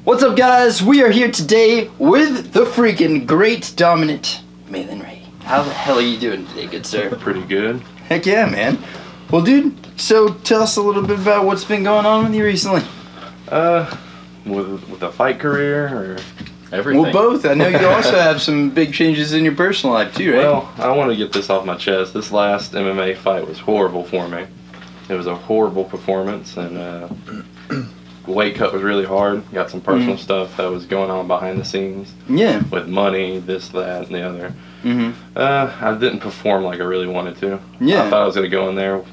What's up, guys? We are here today with the freaking great, dominant Mahlon Ray. How the hell are you doing today, good sir? Pretty good. Heck yeah, man. Well, dude, so tell us a little bit about what's been going on with you recently. With a fight career or everything? Well, both. I know you also have some big changes in your personal life too, right? Well, I want to get this off my chest. This last MMA fight was horrible for me. It was a horrible performance, and the weight cut was really hard. Got some personal stuff that was going on behind the scenes. Yeah. With money, this, that, and the other. Mm-hmm. I didn't perform like I really wanted to. Yeah. I thought I was going to go in there.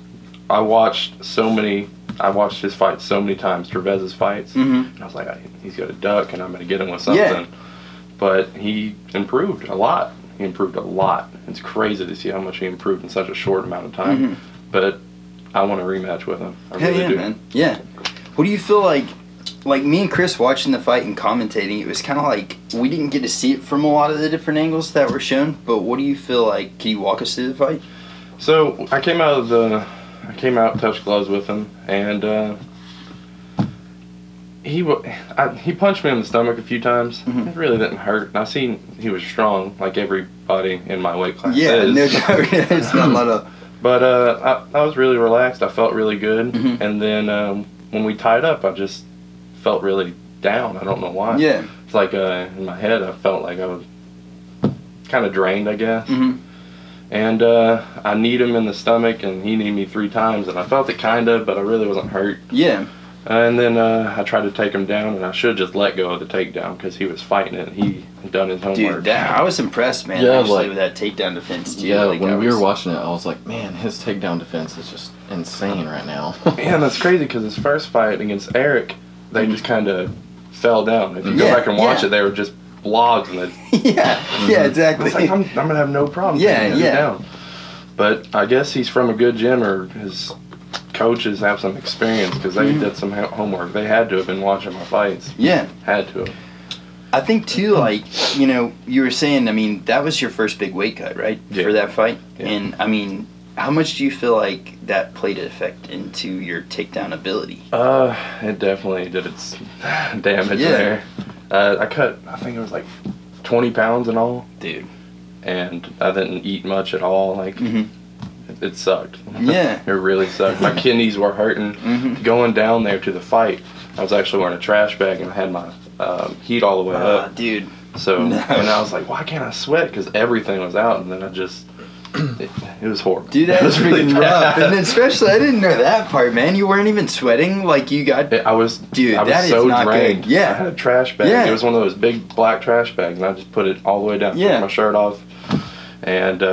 I watched his fights so many times, Trevez's fights, and I was like, he's got a duck, and I'm going to get him with something. Yeah. But he improved a lot. It's crazy to see how much he improved in such a short amount of time. But I want a rematch with him. I really do. Man. Yeah. What do you feel like me and Chris watching the fight and commentating, it was kind of like we didn't get to see it from a lot of the different angles that were shown, but what do you feel like? Can you walk us through the fight? So I came out, touched gloves with him, and he punched me in the stomach a few times. It really didn't hurt. And I seen he was strong, like everybody in my weight class is. No joke. There's not a lot of... But I was really relaxed. I felt really good. And then when we tied up, I just felt really down. I don't know why. Yeah. It's like in my head, I felt like I was kind of drained, I guess. And I kneed him in the stomach, and he kneed me 3 times, and I felt it kind of, but I really wasn't hurt. Yeah. And then I tried to take him down, and I should have just let go of the takedown because he was fighting it. He had done his homework. Dude, I was impressed, man, actually, with that takedown defense, too. Yeah, when we were watching it, I was like, man, his takedown defense is just insane right now. Yeah, that's crazy because his first fight against Eric, they just kind of fell down. If you go back and watch it, they were just blogs. And yeah, exactly. It's like, I'm going to have no problem taking him down. But I guess he's from a good gym, or his coaches have some experience because they did some homework. They had to have been watching my fights. Yeah. Had to have. I think, too, like, you know, you were saying, I mean, that was your first big weight cut, right, for that fight? Yeah. And, I mean, how much do you feel like that played an effect into your takedown ability? It definitely did its damage there. I cut, I think it was like 20 pounds in all. Dude. And I didn't eat much at all. Like, it sucked. Yeah. It really sucked. My kidneys were hurting. Going down there to the fight, I was actually wearing a trash bag, and I had my heat all the way up. Dude. So, and I was like, why can't I sweat? Because everything was out, and then I just... It was horrible. Dude, that was freaking rough. And especially, I didn't know that part, man. You weren't even sweating like you got... I was that so is not drained. good. Yeah. I had a trash bag. It was one of those big black trash bags, and I just put it all the way down. Took my shirt off. And,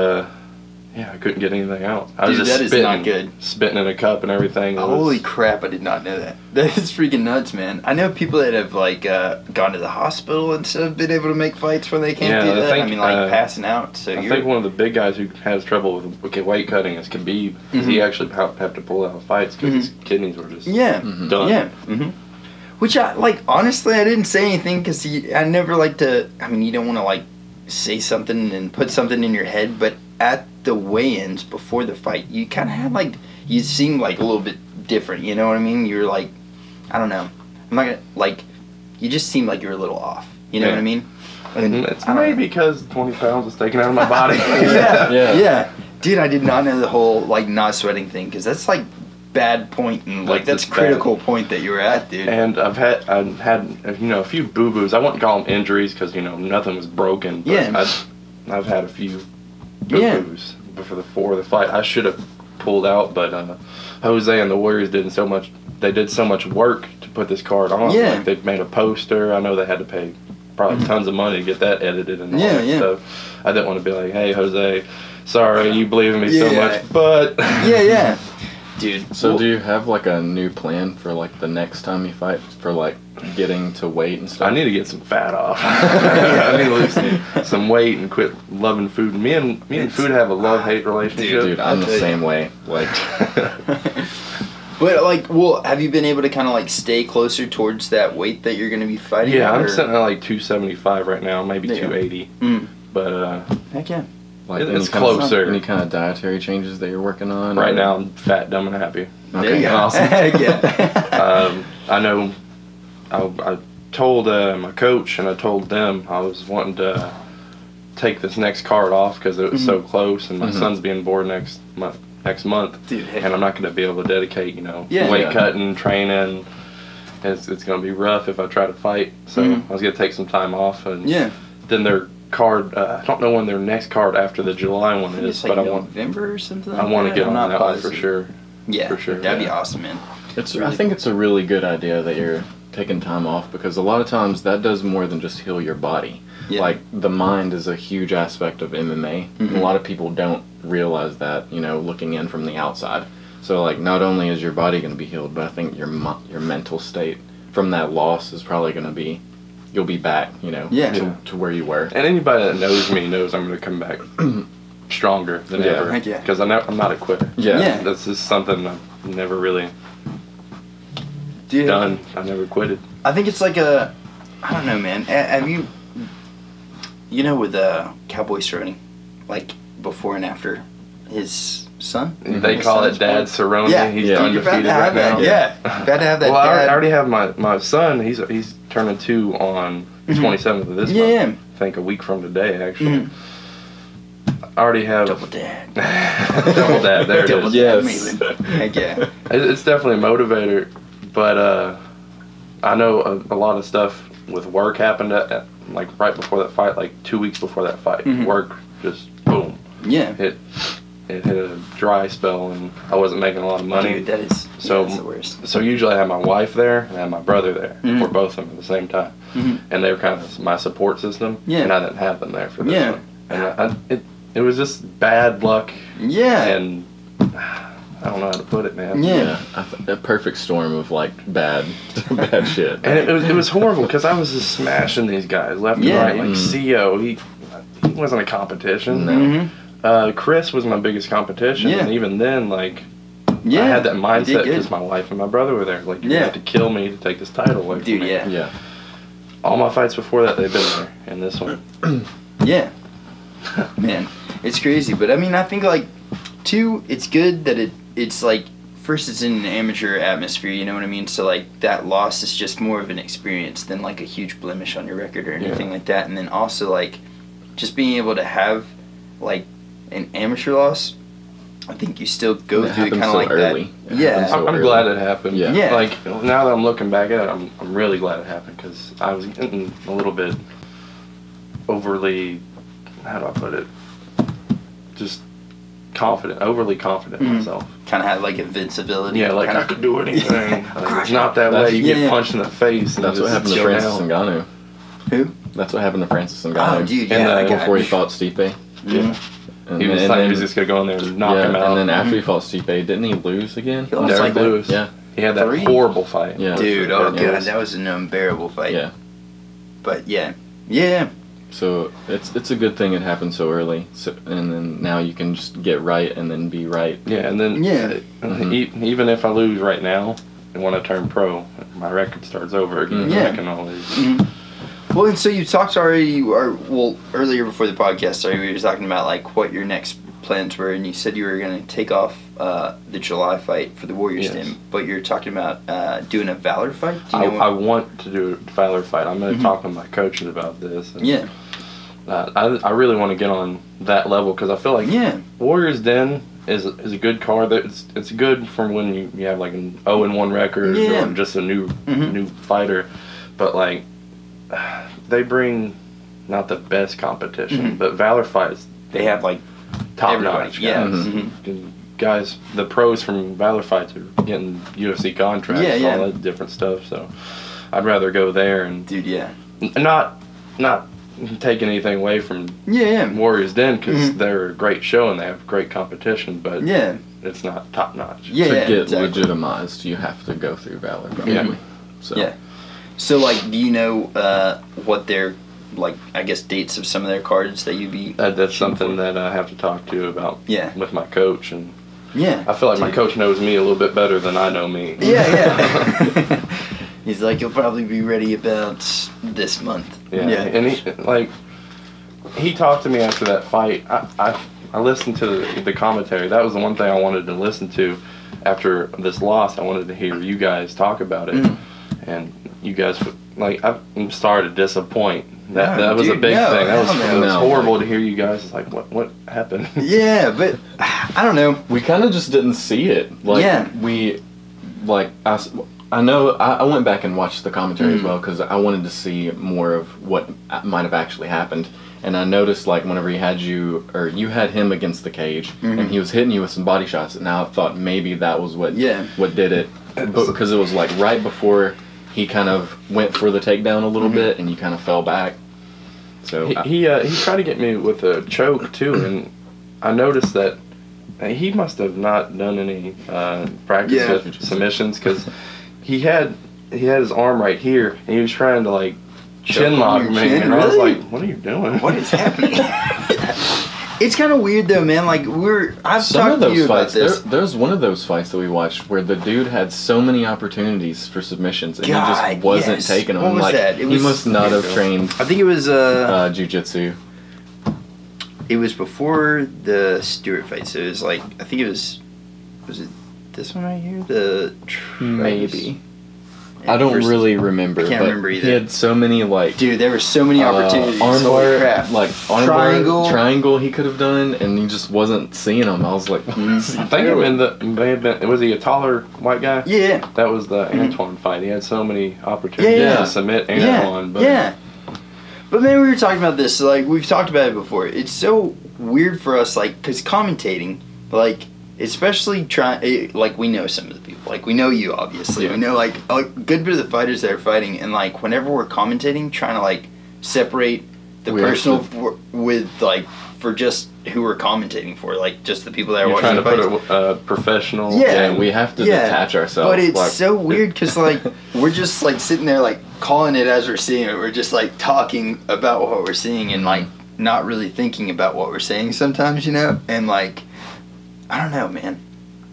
I couldn't get anything out. I was just that is not good. Spitting in a cup and everything. Holy crap, I did not know that. That is freaking nuts, man. I know people that have, like, gone to the hospital and stuff, been able to make fights when they can't do that. I mean, like, passing out. So I think one of the big guys who has trouble with weight cutting is Khabib. He actually have to pull out fights because his kidneys were just done. Yeah. Which, honestly, I didn't say anything because I never like to, I mean, you don't want to, like, say something and put something in your head, but at the weigh-ins before the fight, you kind of had, like, you seemed, like, a little bit different, you know what I mean? You were, like, I don't know. I'm not gonna, like, you just seemed like you were a little off, you know what I mean? And it's maybe because 20 pounds was taken out of my body. Yeah. Dude, I did not know the whole, like, not sweating thing, because that's, like, bad point, and, like, that's critical point that you were at, dude. And I've had a few boo-boos. I wouldn't call them injuries because, nothing was broken, but I've had a few boo-boos before the fight. I should have pulled out, but Jose and the Warriors did so much work to put this card on. Like, they've made a poster. I know they had to pay probably tons of money to get that edited and all that stuff. I didn't want to be like, hey, Jose, sorry, you believe in me so much, but... Dude, so do you have, like, a new plan for, like, the next time you fight, for, like, getting to weight and stuff? I need to get some fat off. I need to lose some weight and quit loving food. Me and food have a love-hate relationship. Dude, I'm the same way. Like, but, like, well, have you been able to kind of, like, stay closer towards that weight that you're going to be fighting? Yeah, I'm sitting at, like, 275 right now, maybe 280. But, heck yeah. Like, it's closer. Any kind of dietary changes that you're working on? Right now, I'm fat, dumb, and happy. Okay, awesome. Yeah. I know I told my coach, and I told them I was wanting to take this next card off because it was so close, and my son's being born next month. Dude, and I'm not going to be able to dedicate, weight cutting, training. It's going to be rough if I try to fight. So I was going to take some time off, and then their card. I don't know when their next card after the July one is, it's like but November or something. I want to get on that one for sure. Yeah, for sure. That'd be awesome, man. I think it's a really good idea that you're taking time off, because a lot of times that does more than just heal your body. Yeah. Like, the mind is a huge aspect of MMA. A lot of people don't realize that, looking in from the outside. So, like, not only is your body going to be healed, but I think your mental state from that loss is probably going to be, you'll be back, to where you were. And anybody that knows me knows I'm going to come back stronger than ever. Because I'm not a quitter. Yeah. That's just something I've never really done. I never quitted. I think it's like I don't know, man. Have you, with Cowboy Cerrone, like before and after his son? They call it Dad Cerrone. Yeah. He's undefeated right now. Yeah. About to have that. Well, dad. I already have my son. He's turning 2 on the 27th of this month. I think a week from today, actually. I already have Double Dad. Double Dad. There it is. Yes. Heck yeah. It's definitely a motivator, but I know a lot of stuff with work happened at like right before that fight, like 2 weeks before that fight. Work just boom. Yeah. It hit a dry spell, and I wasn't making a lot of money. Dude, that's the worst. So usually I have my wife there and I have my brother there, or both of them at the same time, and they were kind of my support system. Yeah. And I didn't have them there for this one, and it was just bad luck. Yeah. And I don't know how to put it, man. Yeah. A perfect storm of like bad shit. And it was horrible because I was just smashing these guys left and right. Like CO, he wasn't a competition. No. Chris was my biggest competition, and even then, like, I had that mindset because my wife and my brother were there. Like, you're gonna have to kill me to take this title away from me. Yeah. All my fights before that, they've been there, and this one. Yeah. Man, it's crazy, but I mean, I think like, too, it's good that it's like, first it's in an amateur atmosphere, you know what I mean? So like that loss is just more of an experience than like a huge blemish on your record or anything like that. And then also like, just being able to have like an amateur loss, I think you still go through it kind of like early. that. Yeah, I'm glad it happened. Yeah. Like, now that I'm looking back at it, I'm really glad it happened because I was getting a little bit overly, how do I put it? Just overly confident in myself. Kind of had like invincibility. Yeah, like I could do anything. Like, it's not that way. You get punched in the face. And that's what happened to Francis Ngannou. Who? That's what happened to Francis Ngannou. Oh, dude, yeah. Before he fought Stipe. Yeah. He was just going to go in there and knock him out. And then after he fought Stipe, didn't he lose again? He never lose. Yeah. He had that horrible fight. Yeah. Dude, oh god, that was an unbearable fight. Yeah. But yeah. Yeah. So it's a good thing it happened so early, and then now you can just get right and then be right. Yeah, and then even if I lose right now and when I turn pro, my record starts over again. I can always. Well, and so you talked already, earlier before the podcast, we were talking about like what your next plans were, and you said you were going to take off the July fight for the Warriors team, but you're talking about doing a Valor fight? I want to do a Valor fight. I'm going to talk with my coaches about this. And I really want to get on that level because I feel like Warriors Den is a good card. It's good from when you have like an 0-1 record or just a new fighter, but like they bring not the best competition, but Valor fights they have like top notch guys. Guys, the pros from Valor fights are getting UFC contracts, all that different stuff. So I'd rather go there and not taking anything away from Warriors Den because they're a great show and they have great competition, but it's not top notch. To get legitimized, you have to go through Valor. Probably. So like, do you know what their I guess dates of some of their cards that you'd be? That's something that I have to talk to about with my coach, and I feel like my coach knows me a little bit better than I know me. He's like, you'll probably be ready about this month. And he talked to me after that fight. I listened to the commentary. That was the one thing I wanted to listen to after this loss. I wanted to hear you guys talk about it, and you guys like I'm sorry to disappoint. That was dude, a big thing. That was horrible to hear you guys. It's like, what happened? Yeah, but I don't know. We kind of just didn't see it. Like, I know I went back and watched the commentary as well because I wanted to see more of what might have actually happened. And I noticed, like, whenever you had him against the cage, and he was hitting you with some body shots, and I thought maybe that was what did it. Because it was, like, right before he kind of went for the takedown a little bit, and you kind of fell back. So he tried to get me with a choke, too, and I noticed that he must have not done any practice with submissions, because he had his arm right here, and he was trying to, like, chin lock me, and I was like, what are you doing? What is happening? It's kind of weird though, man. Like I've talked to you about this. There's one of those fights that we watched where the dude had so many opportunities for submissions and he just wasn't taking them. What was that? He must not have trained. I think it was jiu-jitsu. It was before the Stewart fight, so it was like I think it was it this one right here? Maybe. I don't really remember. I can't remember either. He had so many Dude, there were so many opportunities. Armbar, like triangle he could have done, and he just wasn't seeing them. I was like, I think it may have been. Was he a taller white guy? Yeah. That was the Antoine fight. He had so many opportunities to submit Antoine. But man, we were talking about this. Like we've talked about it before. It's so weird for us, like, because commentating, like. Especially like we know some of the people, like we know you obviously, we know like a good bit of the fighters that are fighting, and like whenever we're commentating, trying to like separate the personal with like for just who we're commentating for, like just the people that are watching the fights. Trying to put a professional. Yeah, we have to detach ourselves. But it's so weird because like we're just like sitting there like calling it as we're seeing it. We're just like talking about what we're seeing and like not really thinking about what we're saying sometimes, you know, and like. I don't know, man.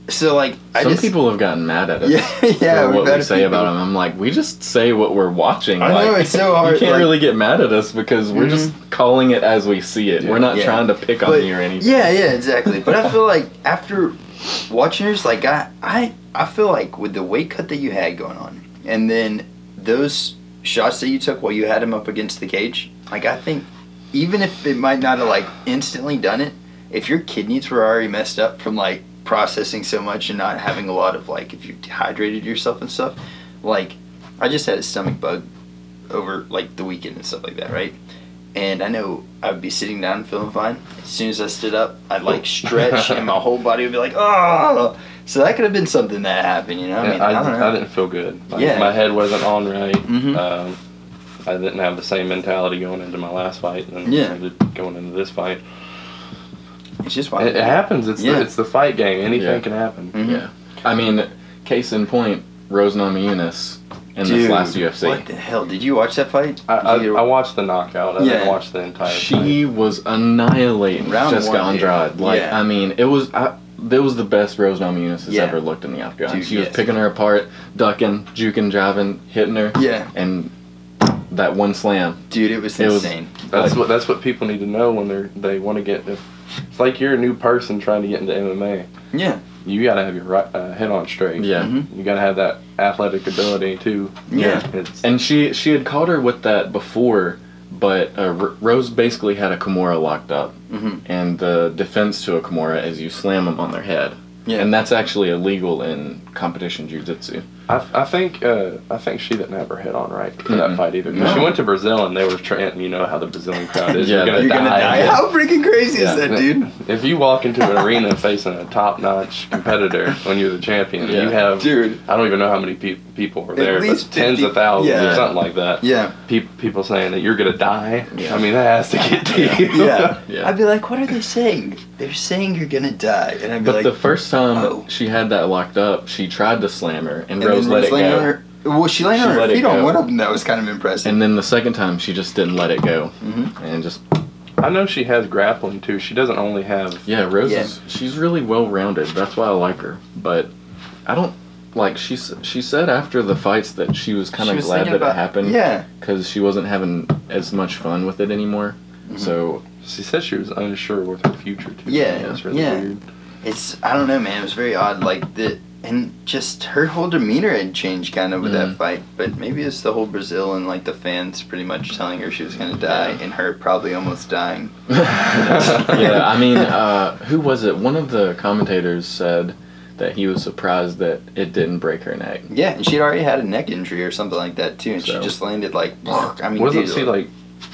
So, like, some people have gotten mad at us for what we say about them. I'm like, we just say what we're watching. I know, it's so hard. You can't really get mad at us because we're just calling it as we see it. Yeah. We're not trying to pick on you or anything. Yeah, exactly. But I feel like after watching yours, like, I feel like with the weight cut that you had going on, and then those shots that you took while you had him up against the cage, like, I think even if it might not have, like, instantly done it, if your kidneys were already messed up from like processing so much and not having a lot of like if you dehydrated yourself and stuff, like I just had a stomach bug over like the weekend and stuff like that, right? And I know I would be sitting down and feeling fine. As soon as I stood up, I'd like stretch and my whole body would be like, oh. So that could have been something that happened, you know? I mean, I don't know. I didn't feel good. Like, my head wasn't on right. I didn't have the same mentality going into my last fight and going into this fight. It's just wild. It happens. It's the fight game. Anything can happen. Yeah. I mean, case in point, Rose Namajunas in this last UFC. What the hell? Did you watch that fight? I watched the knockout. I didn't watch the entire fight. She was annihilating Jessica Andrade. Like, I mean, it was the best Rose Namajunas has ever looked in the octagon. She was picking her apart, ducking, juking, jiving, hitting her. Yeah. And that one slam. Dude, it was insane. That's what people need to know when they want to get. It's like you're a new person trying to get into MMA. Yeah. You got to have your head on straight. Yeah. You got to have that athletic ability too. Yeah. And she had caught her with that before, but Rose basically had a Kimura locked up, and the defense to a Kimura is you slam them on their head. Yeah. And that's actually illegal in competition jiu-jitsu. I think she didn't have her head on right for that fight either. She went to Brazil and they were chanting, you know how the Brazilian crowd is. You're gonna die. How freaking crazy is that, dude? If you walk into an arena facing a top-notch competitor when you're the champion, you have, I don't even know how many people were there, but tens of thousands or something like that. Yeah. People saying that you're gonna die. Yeah. I mean, that has to get to you. I'd be like, what are they saying? They're saying you're gonna die. And I'd be like, the first time she had that locked up, she tried to slam her, and Rose let it go. Well, she landed on her feet on one of them. That was kind of impressive. And then the second time, she just didn't let it go. And just... I know she has grappling, too. She doesn't only have... Yeah, Rose she's really well-rounded. That's why I like her. But I don't... Like, she said after the fights that she was kind of glad that it happened. Yeah. Because she wasn't having as much fun with it anymore. So... She said she was unsure with her future, too. Yeah. That's really weird. I don't know, man. It was very odd. Like, And just her whole demeanor had changed kind of with that fight. But maybe it's the whole Brazil and like the fans pretty much telling her she was going to die and her probably almost dying. Yeah, I mean, who was it? One of the commentators said that he was surprised that it didn't break her neck. Yeah, and she'd already had a neck injury or something like that too. And she just landed like, I mean, wasn't she like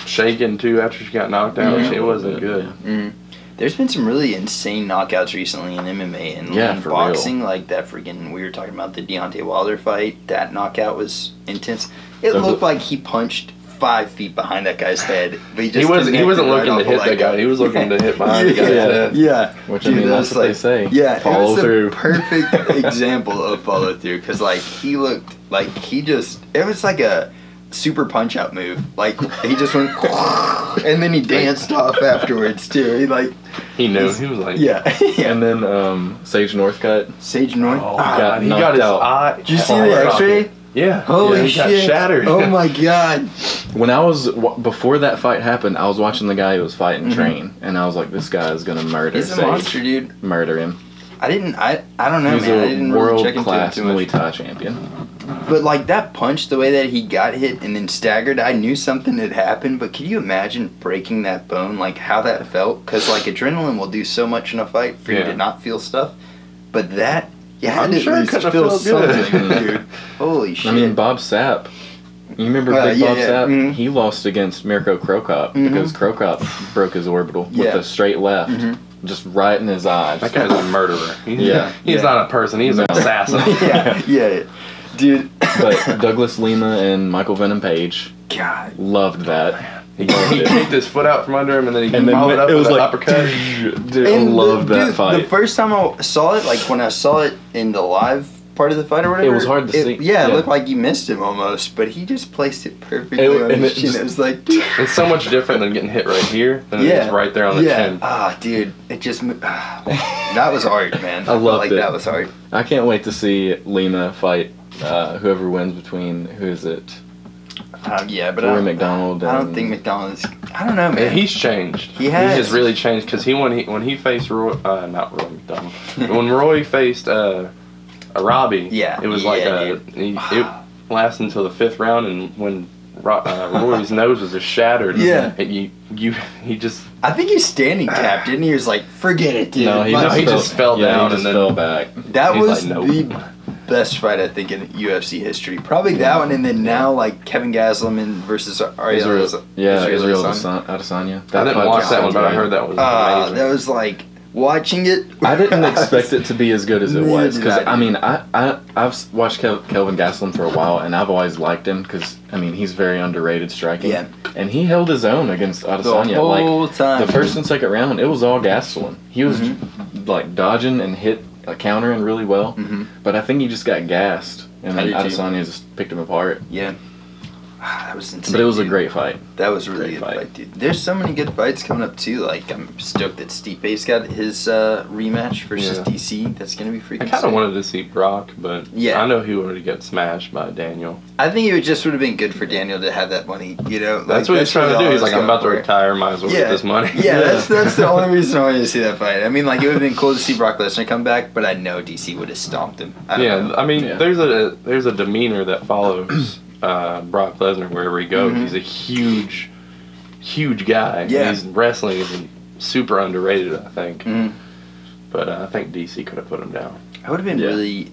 shaking too after she got knocked out? It wasn't good. Mm-hmm. There's been some really insane knockouts recently in MMA and in boxing, real. like that freaking, we were talking about the Deontay Wilder fight. That knockout was intense. It looked like he punched 5 feet behind that guy's head, but he wasn't looking to hit that guy. He was looking to hit behind the guy's head. Yeah, which I mean, that's what they say. Yeah, follow through. It was a perfect example of follow through because like he looked like he just. It was like a super punch out move. Like he just went and then he danced off afterwards too. He knew. He was like And then Sage Northcutt. Sage North. Oh God, he got his eye. Did you see the X-ray? Yeah. Holy shit! Got shattered. Oh my God. When I was before that fight happened, I was watching the guy who was fighting train, and I was like, "This guy is gonna murder." He's a monster, dude. Murder him. I don't know, He's man. I didn't a really check into it world-class too much. Muay Thai champion. But like that punch, the way that he got hit and then staggered, I knew something had happened. But could you imagine breaking that bone? Like how that felt? Because like adrenaline will do so much in a fight for you to not feel stuff. But that, I'm sure it could feel something, dude. Holy shit! I mean, Bob Sapp. You remember Big Bob Sapp? Mm-hmm. He lost against Mirko Krokop because Krokop broke his orbital with a straight left. Just right in his eyes. That guy's a murderer. He's not a person. He's an assassin. yeah. Dude. But Douglas Lima and Michael Venom Page loved that. He kicked his foot out from under him and then he followed up with an uppercut. Dude, I loved that fight. The first time I saw it, like when I saw it in the live part of the fight or whatever, it was hard to see. Yeah, it looked like he missed him almost, but he just placed it perfectly on his chin. It was like, it's so much different than getting hit right here than it is right there on the chin. Ah, dude, it just that was art, man. I loved it. That was art. I can't wait to see Lima fight whoever wins between who is it? But Rory McDonald. I don't think McDonald's. I don't know, man. He's changed. He has. He's just really changed because when he faced Roy, not Roy McDonald. When Roy faced Robbie, it was like it lasted until the 5th round, and when Roy's nose was just shattered, he just. I think he's standing tapped, didn't he? He was like, "Forget it, dude." No, he just fell down and then fell back. That was the best fight I think in UFC history. Probably that one, and then now like Kevin Gastelum versus Israel Adesanya. I didn't watch that one, but I heard that was amazing. That was like watching it. I didn't expect it to be as good as it was because I mean I've watched Kelvin Gastelum for a while and I've always liked him because I mean he's very underrated striking. Yeah. And he held his own against Adesanya the whole time. The first and second round, it was all Gastelum. He was like dodging and countering really well, but I think he just got gassed and then Adesanya just picked him apart. Yeah. That was insane. But it was a great fight. That was a really good fight, dude. There's so many good fights coming up too. Like I'm stoked that Stipe's got his rematch versus DC. That's gonna be freaking. I kind of wanted to see Brock, but I know he would get smashed by Daniel. I think it just would have been good for Daniel to have that money. You know, that's what he's trying to do. He's like, I'm about to retire. Might as well get this money. Yeah, that's the only reason I wanted to see that fight. I mean, like it would have been cool to see Brock Lesnar come back, but I know DC would have stomped him. I mean, there's a demeanor that follows. Brock Lesnar wherever he goes. He's a huge guy. Yeah. He's wrestling is super underrated, I think. But I think DC could have put him down. I would have been really.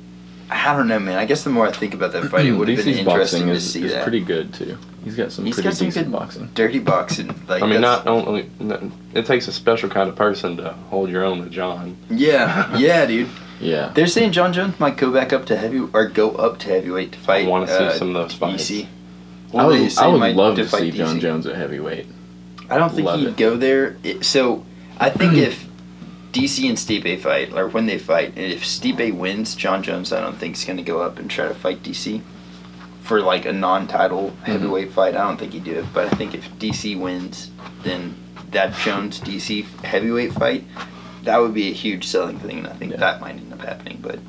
I don't know, man. I guess the more I think about that fight, it would have been interesting to see that. He's pretty good too. He's got some decent good boxing. Dirty boxing. Like, I mean, not only it takes a special kind of person to hold your own with John. Yeah, dude. Yeah. They're saying John Jones might go up to heavyweight to fight. I want to see some of those fights. Well, I would love to see John Jones at heavyweight. I don't think he'd go there. So I think if DC and Stipe fight, or when they fight, and if Stipe wins, John Jones I don't think is going to go up and try to fight DC for like a non-title heavyweight fight. I don't think he'd do it. But I think if DC wins, then that Jones DC heavyweight fight, that would be a huge selling thing, and I think that might end up happening. But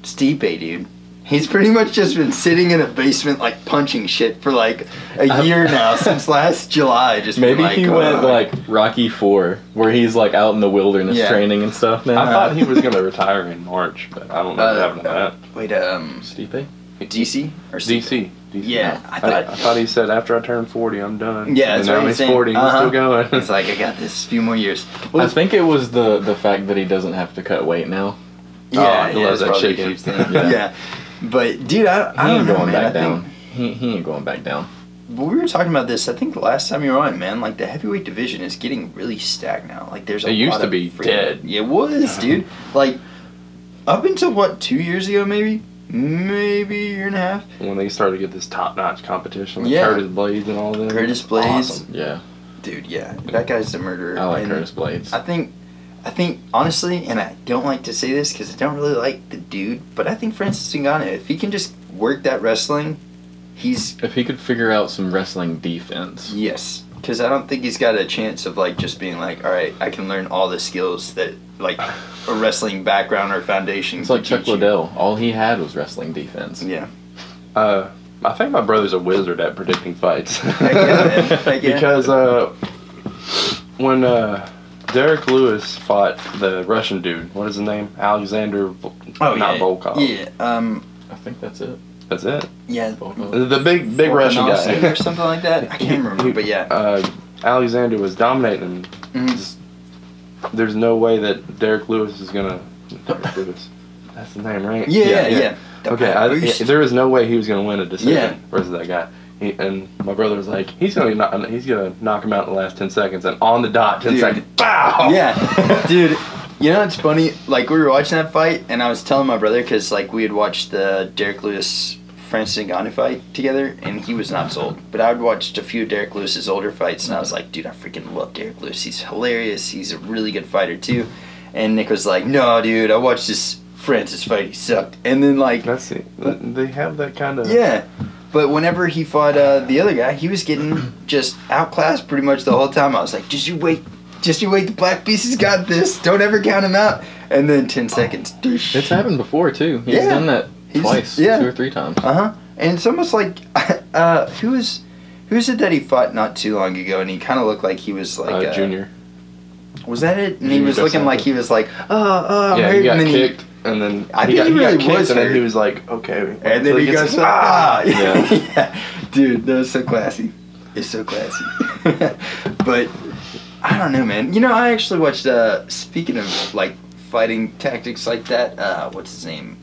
Stipe, dude, He's pretty much just been sitting in a basement, like, punching shit for, like, a year now, since last July. Just maybe like, he went, like, Rocky 4, where he's, like, out in the wilderness training and stuff now. I thought he was going to retire in March, but I don't know what happened to that. Wait, Stipe? DC? Or DC. Yeah, I thought he said after I turn 40, I'm done. Yeah, and that's now what he's saying. 40, he's still going. It's like, I got this few more years. Well, I think it was the fact that he doesn't have to cut weight now. Yeah, he loves that chicken. Yeah. But, dude, I don't know, man. Back down. He ain't going back down. But we were talking about this, I think the last time you were on, man. Like, the heavyweight division is getting really stacked now. Like, there's a lot of... It used to be dead. Yeah, it was, dude. Like, up until, what, 2 years ago, maybe? Maybe a year and a half? When they started to get this top-notch competition with Curtis Blades and all that. Curtis Blades. Awesome. Yeah. Dude, yeah. That guy's a murderer. I like Curtis Blades. I think, honestly, and I don't like to say this because I don't really like the dude, but I think Francis Ngannou, if he can just work that wrestling, if he could figure out some wrestling defense. Yes. Because I don't think he's got a chance of, like, just being like, all right, I can learn all the skills that, like, a wrestling background or foundation. It's like Chuck Liddell. All he had was wrestling defense. Yeah. I think my brother's a wizard at predicting fights. Heck yeah, man. Because when Derek Lewis fought the Russian dude, what is his name? Alexander, Volkov. Yeah. I think that's it. That's it? Yeah. The big Russian guy. Or something like that. I can't remember, but yeah. Alexander was dominating. There's no way that Derek Lewis is going to... Derek Lewis. That's the name, right? Yeah. Okay, there was no way he was going to win a decision versus that guy. And my brother was like, he's gonna knock him out in the last 10 seconds, and on the dot, 10 seconds, BOW! Yeah, dude. You know, it's funny. Like, we were watching that fight, and I was telling my brother because, like, we had watched the Derek Lewis Francis Ngannou fight together, and he was not sold. But I had watched a few of Derek Lewis's older fights, and I was like, dude, I freaking love Derek Lewis. He's hilarious. He's a really good fighter too. And Nick was like, no, dude, I watched this Francis fight. He sucked. And then, like, that's it. They have that kind of But whenever he fought the other guy, he was getting just outclassed pretty much the whole time. I was like, just you wait, the black beast has got this. Don't ever count him out. And then 10 seconds. It's happened before, too. He's done that twice, 2 or 3 times. And it's almost like, who is it that he fought not too long ago, and he kind of looked like he was like... Junior. Was that it? And he was looking like he was like, yeah, he got kicked. And then he got kicked, and then he was like, okay. And then he goes, yeah. Dude, that was so classy. It's so classy. But, I don't know, man. You know, I actually watched, speaking of, like, fighting tactics like that, what's his name?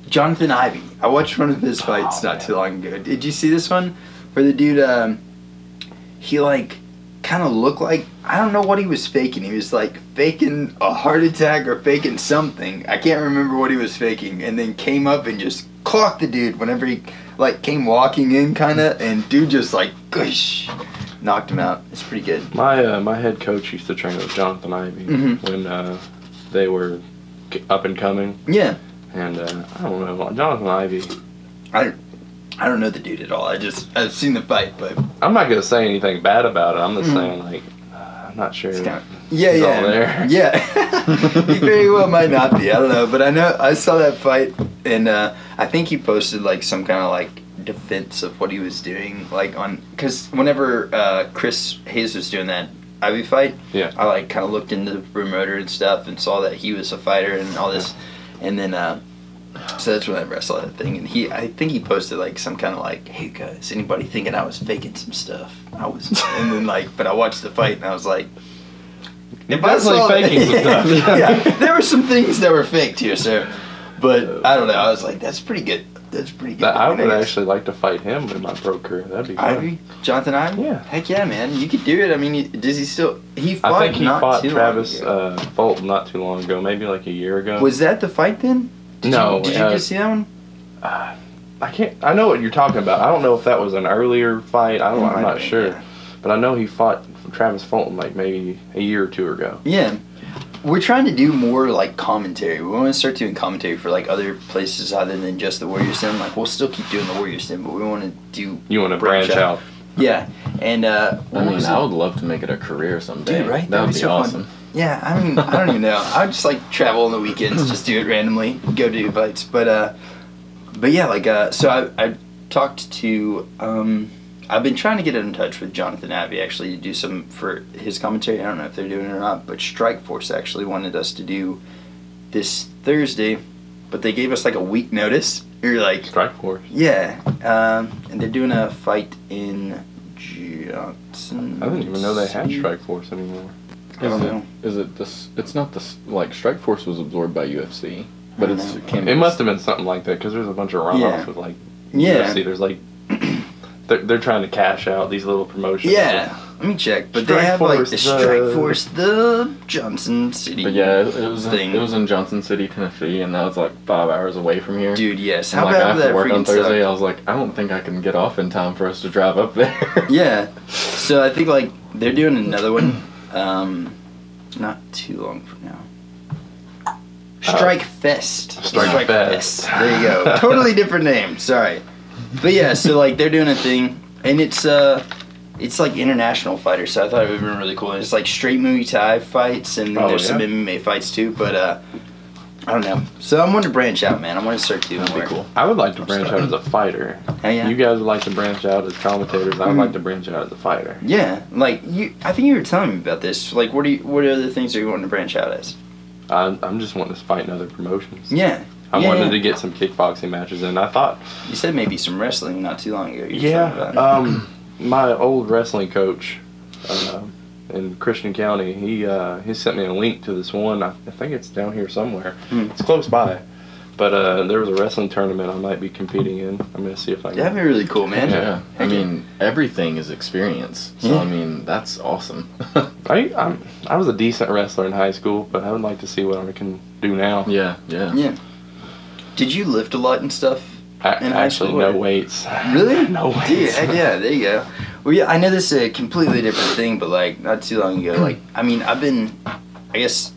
Jonathan Ivey. I watched one of his fights not too long ago. Did you see this one? Where the dude, he, like, kind of looked like, I don't know what he was faking. He was like faking a heart attack or faking something. I can't remember what he was faking. And then came up and just clocked the dude whenever he like came walking in kind of, and dude just like gosh, knocked him out. It's pretty good. My head coach used to train with Jonathan Ivey when they were up and coming. Yeah. And I don't know, Jonathan Ivey. I don't know the dude at all. I've seen the fight, but I'm not gonna say anything bad about it. I'm just saying, like, I'm not sure. Yeah. He very well might not be. I don't know, but I know I saw that fight, and I think he posted like some kind of like defense of what he was doing, like on because whenever Chris Hayes was doing that Ivy fight, I like kind of looked into the promoter and stuff and saw that he was a fighter and all this, and then. So that's when I wrestled that thing, and I think he posted like some kind of like, "Hey guys, anybody thinking I was faking some stuff?" I was, and then like, but I watched the fight and I was like, "You're definitely faking some stuff." Yeah, there were some things that were faked here, sir. But I don't know. I was like, "That's pretty good. That's pretty good." I would actually like to fight him in my pro career. That'd be fun. Ivy, Jonathan Ivey. Yeah. Heck yeah, man. You could do it. I mean, does he still? He fought. I think he fought Travis Fulton not too long ago, maybe like a year ago. Was that the fight then? Did you just see that one? I can't. I know what you're talking about. I don't know if that was an earlier fight. I'm not sure, but I know he fought Travis Fulton like maybe a year or 2 ago. Yeah, we're trying to do more like commentary. We want to start doing commentary for like other places other than just the Warriors Den. Like we'll still keep doing the Warriors Den, but we want to do. You want to branch out? Yeah, and I would love to make it a career someday. Dude, right? That would be so awesome. Fun. Yeah, I mean, I don't even know. I would just like travel on the weekends, just do it randomly, go do fights. But yeah, like so I talked to I've been trying to get in touch with Jonathan Abbey actually to do some for his commentary. I don't know if they're doing it or not, but Strikeforce actually wanted us to do this Thursday, but they gave us like a week notice. You're like Strikeforce. Yeah, and they're doing a fight in Johnson. I didn't even know they had Strikeforce anymore. Is it this? It's not this. Like Strikeforce was absorbed by UFC, but it must have been something like that because there's a bunch of runoff with like UFC. There's like they're trying to cash out these little promotions. Yeah, let me check. But they have like the Strikeforce, the Johnson City. But yeah, it was in Johnson City, Tennessee, and that was like 5 hours away from here. Dude, yes. How bad was that? Work on Thursday. I was like, I don't think I can get off in time for us to drive up there. Yeah. So I think like they're doing another one. Not too long from now. Strike Fest. Strike Fest. There you go. Totally different name. Sorry. But yeah, so like they're doing a thing, and it's like international fighters. So I thought it would have been really cool. And it's like straight Muay Thai fights, and there's some MMA fights too. But I don't know. So I'm going to branch out, man. I want to start doing more. Cool. I would like to branch out as a fighter. Oh, yeah. You guys would like to branch out as commentators. I would like to branch out as a fighter. Yeah, like I think you were telling me about this. Like, what other things are you wanting to branch out as? I'm just wanting to fight in other promotions. Yeah. I wanted to get some kickboxing matches in. I thought you said maybe some wrestling not too long ago. My old wrestling coach in Christian County, he sent me a link to this one. I think it's down here somewhere. It's close by. But there was a wrestling tournament I might be competing in. I'm going to see if I can. That'd be really cool, man. Yeah. I mean, everything is experience. So, I mean, that's awesome. I was a decent wrestler in high school, but I would like to see what I can do now. Yeah. Did you lift a lot and stuff in high school? Actually, no weights. Really? No weights. Dude, heck yeah, there you go. Well, yeah, I know this is a completely different thing, but like not too long ago, like I mean, I've been, I guess,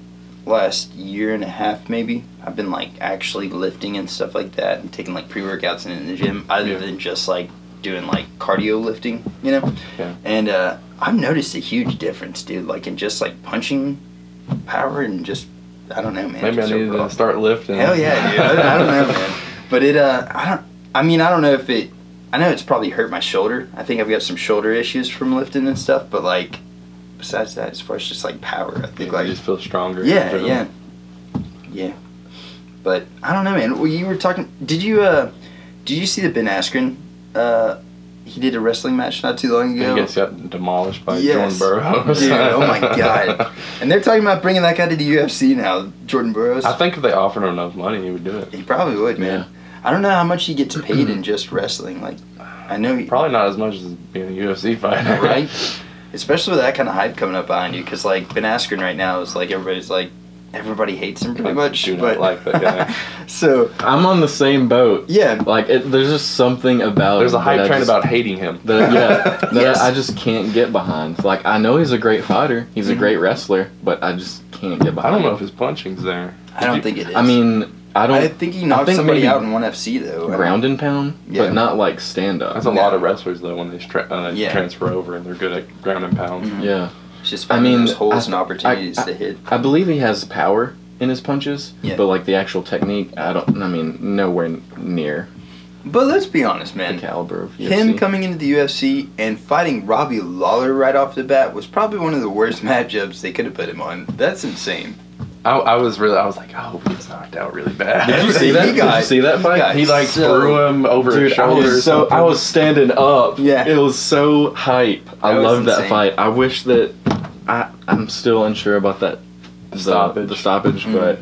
last year and a half maybe, I've been like actually lifting and stuff like that, and taking like pre-workouts in the gym, other than just like doing like cardio lifting, you know. Yeah. And I've noticed a huge difference, dude. Like in just like punching power and just. I don't know, man. Maybe I need to start lifting. Hell yeah, dude. I don't know, man. But I don't know if it, I know it's probably hurt my shoulder. I think I've got some shoulder issues from lifting and stuff, but like, besides that, as far as just like power, I think like. You just feel stronger. Yeah. But I don't know, man. Well, you were talking, did you see the Ben Askren, he did a wrestling match not too long ago. He gets got demolished by Jordan Burroughs. Dude, oh my god. And they're talking about bringing that guy to the UFC now, Jordan Burroughs. I think if they offered him enough money, he would do it. He probably would, man. Yeah. I don't know how much he gets paid in just wrestling. Like, I know probably not as much as being a UFC fighter. Right? Especially with that kind of hype coming up behind you, because like Ben Askren right now is like everybody hates him pretty much. I do not like that guy. So I'm on the same boat. Yeah. Like there's just something about. There's a hype train about hating him. That I just can't get behind. Like I know he's a great fighter. He's a great wrestler, but I just can't get behind. I don't know if his punching's there. I don't think it is. I mean, I think he knocked somebody out in ONE FC though. Ground and pound, but not like stand up. That's a lot of wrestlers though when they transfer over and they're good at ground and pound. Mm-hmm. Yeah. It's just finding those holes and opportunities to hit. I believe he has power in his punches, but like the actual technique, nowhere near. But let's be honest, man. The caliber of UFC. Him coming into the UFC and fighting Robbie Lawler right off the bat was probably one of the worst matchups they could have put him on. That's insane. I was like, oh, he's knocked out really bad. Did you see that? Did you see that fight? He like threw him over his shoulder. I was standing up. Yeah. It was so hype. I loved that fight. I wish that I'm still unsure about that. The stoppage, but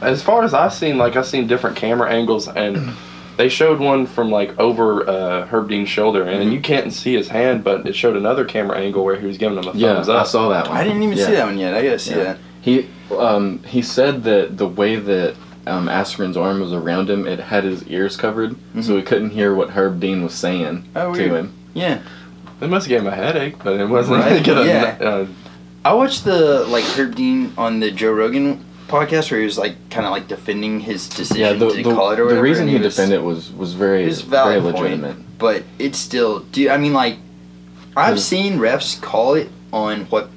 as far as I've seen different camera angles, and they showed one from like over Herb Dean's shoulder, and you can't see his hand, but it showed another camera angle where he was giving him a thumbs up. I saw that one. I didn't even see that one yet. I gotta see that. He said that the way that Askren's arm was around him, it had his ears covered, so he couldn't hear what Herb Dean was saying to him. Yeah. They must have gave him a headache, but it wasn't like I watched the Herb Dean on the Joe Rogan podcast where he was like kind of like defending his decision to call it or whatever. The reason he defended it was very legitimate. Point, but it's still, I mean, like, I've seen refs call it on what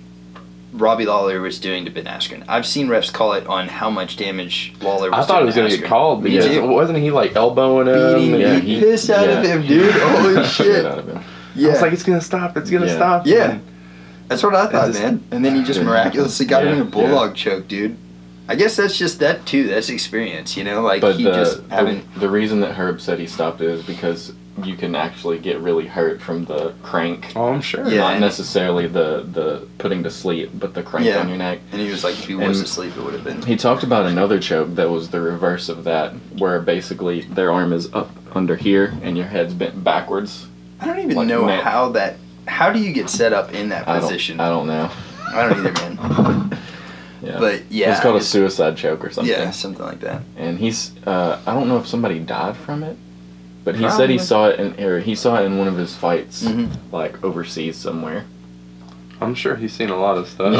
Robbie Lawler was doing to Ben Askren. I've seen refs call it on how much damage Lawler was doing. I thought he was going to get called because wasn't he like elbowing him? Beating the piss out of him, dude. Holy shit. Out of him. Yeah. I was like, it's going to stop. It's going to stop. Yeah. That's what I thought, man. And then he just miraculously got him in a bulldog choke, dude. I guess that's just that, too. That's experience, you know? Like, but he just haven't... The reason that Herb said he stopped it is because you can actually get really hurt from the crank. Oh, I'm sure. Yeah, Not necessarily the putting to sleep, but the crank on your neck. And he was like, if he was asleep, it would have been... He talked about another choke that was the reverse of that, where basically their arm is up under here and your head's bent backwards. I don't even know how that... How do you get set up in that position? I don't know. I don't either, man. Yeah. But, yeah. It's called a suicide choke or something. Yeah, something like that. And he's... I don't know if somebody died from it. But he said he saw it in one of his fights, like overseas somewhere. I'm sure he's seen a lot of stuff.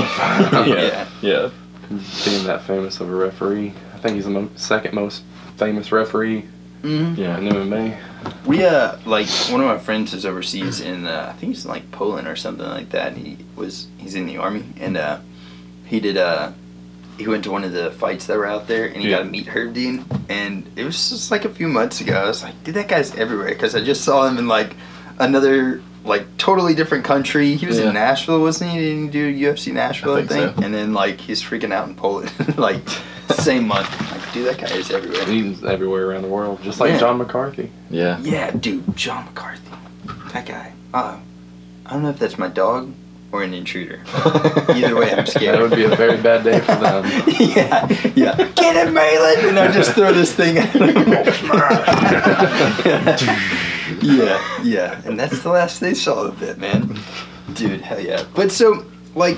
Yeah. Being that famous of a referee, I think he's the second most famous referee. In MMA. We like one of my friends is overseas in I think he's in like Poland or something like that. He's in the army and he went to one of the fights that were out there, and he got to meet Herb Dean, and it was just like a few months ago. I was like, dude, that guy's everywhere, because I just saw him in like another, like, totally different country. He was in Nashville, wasn't he? Didn't he do UFC Nashville, I think? So. And then, like, he's freaking out in Poland, like, same month. Like, dude, that guy is everywhere. He's everywhere around the world, just like John McCarthy. Yeah. Yeah, dude, John McCarthy. That guy. I don't know if that's my dog or an intruder. Either way, I'm scared. That would be a very bad day for them. yeah. Get him, Mahlon! And I just throw this thing at him. yeah. And that's the last they saw of it, man. Dude, hell yeah. But so, like,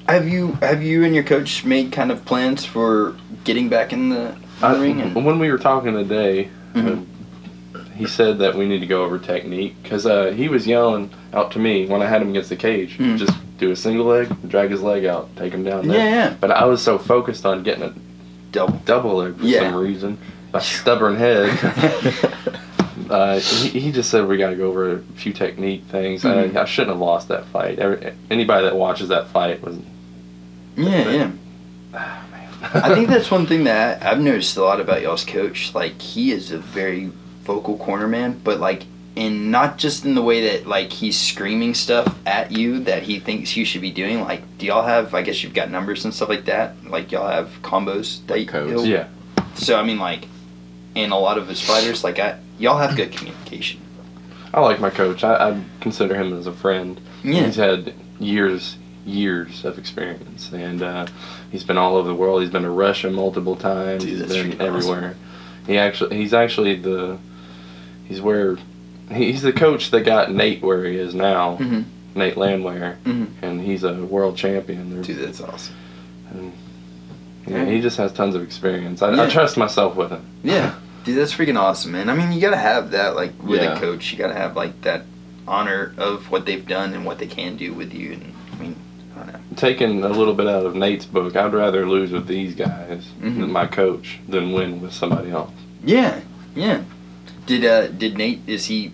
have you and your coach made kind of plans for getting back in the ring? And... When we were talking today, he said that we need to go over technique, because he was yelling out to me when I had him against the cage, just do a single leg, drag his leg out, take him down there. Yeah. But I was so focused on getting a double leg for some reason. My stubborn head. He just said we got to go over a few technique things. I shouldn't have lost that fight. Anybody that watches that fight was... Yeah. Ah, man. I think that's one thing that I've noticed a lot about y'all's coach. Like, he is a very vocal corner man, but like, in not just in the way that like he's screaming stuff at you that he thinks you should be doing. Like, do y'all have, I guess you've got numbers and stuff like that, like y'all have combos that codes. Yeah. So I mean, like, in a lot of his fighters, like, y'all have good communication. I like my coach. I consider him as a friend. He's had years of experience, and he's been all over the world. He's been to Russia multiple times. Dude, he's been everywhere. Awesome. He's the coach that got Nate where he is now, Nate Landwehr, and he's a world champion. Dude, that's awesome. And, he just has tons of experience. I trust myself with him. Yeah, dude, that's freaking awesome, man. I mean, you gotta have that, like, with a coach. You gotta have, like, that honor of what they've done and what they can do with you. And I mean, I don't know. Taking a little bit out of Nate's book, I'd rather lose with these guys, my coach, than win with somebody else. Yeah. Did Nate, is he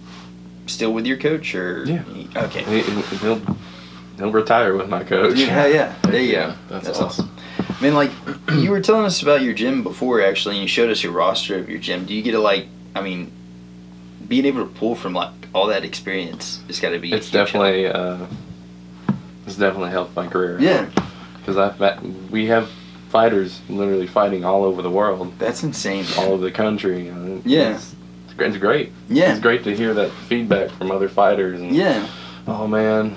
still with your coach, or? Yeah. Okay. He'll retire with my coach. Yeah. There you go. That's awesome. I mean, like, you were telling us about your gym before, actually, and you showed us your roster of your gym. Do you get to, like, I mean, being able to pull from, like, all that experience has got to be... It's definitely helped my career. Yeah. Because we have fighters literally fighting all over the world. That's insane, man. All over the country. It's great. Yeah. It's great to hear that feedback from other fighters. And, oh, man,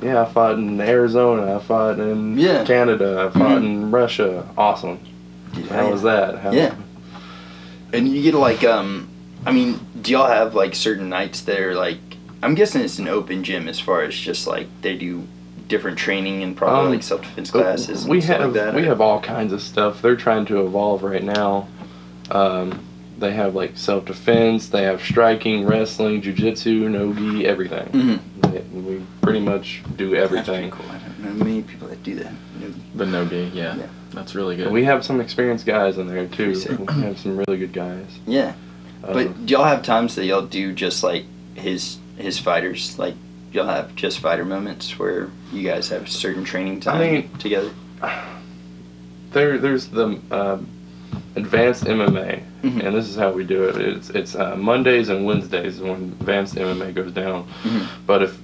I fought in Arizona. I fought in Canada. I fought in Russia. Awesome. How was that? And you get to, like, I mean, do y'all have, like, certain nights that are, like, I'm guessing it's an open gym as far as just, like, they do different training and probably, like, self-defense classes and stuff like that? We have all kinds of stuff. They're trying to evolve right now. They have, like, self-defense. They have striking, wrestling, jiu-jitsu, no-gi, everything. We pretty much do everything. That's pretty cool. I don't know many people that do that. The no-gi, yeah. That's really good. We have some experienced guys in there, too. We have some really good guys. Yeah. But do y'all have times that y'all do just, like, his fighters, like, y'all have just fighter moments where you guys have certain training time together? There's the advanced MMA, and this is how we do it. It's Mondays and Wednesdays when advanced MMA goes down. But if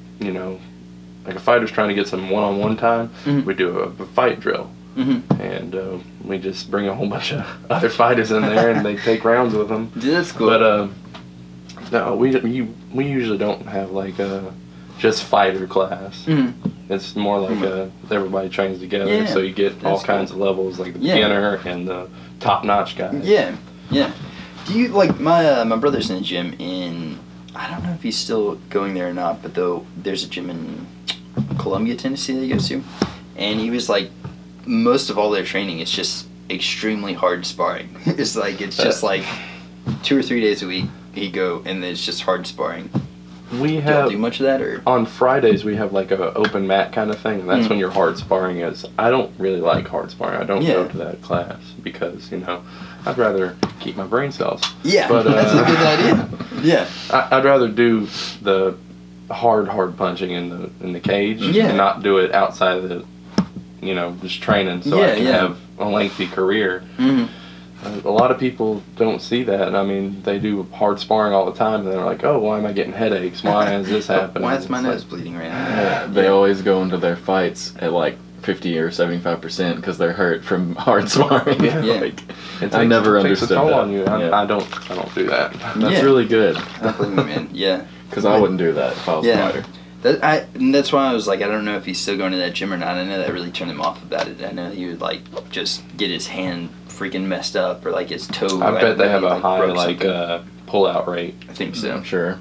like a fighter's trying to get some one-on-one time, we do a fight drill, and we just bring a whole bunch of other fighters in there, and they take rounds with them. Dude, that's cool. But no, we usually don't have like a just fighter class. It's more like everybody trains together, so you get all kinds of levels, like the beginner and the top-notch guys. Yeah, yeah. Do you like my brother's in a gym in, I don't know if he's still going there or not, but there's a gym in Columbia, Tennessee that he goes to, and he was like, most of all their training is just extremely hard sparring. It's just like 2 or 3 days a week he go, and it's just hard sparring. We have do much of that, or on Fridays we have like a open mat kind of thing. And that's when your hard sparring is. I don't really like hard sparring. I don't go to that class because I'd rather keep my brain cells. Yeah, but that's a good idea. Yeah, I'd rather do the hard punching in the cage and not do it outside of the just training so I can have a lengthy career. A lot of people don't see that. I mean, they do hard sparring all the time, and they're like, "Oh, why am I getting headaches? Why is this happening? Why is my nose bleeding right now?" Yeah, they always go into their fights at like 50 or 75% because they're hurt from hard sparring. I never understood that. It takes a toll on you. I don't do that. That's really good. Definitely, man. Yeah. Because I wouldn't do that if I was a fighter. That's why I was like, I don't know if he's still going to that gym or not. I know that really turned him off about it. I know he would like just get his hand freaking messed up or like his toe. I bet they have a high pull-out rate. I think so. I'm sure.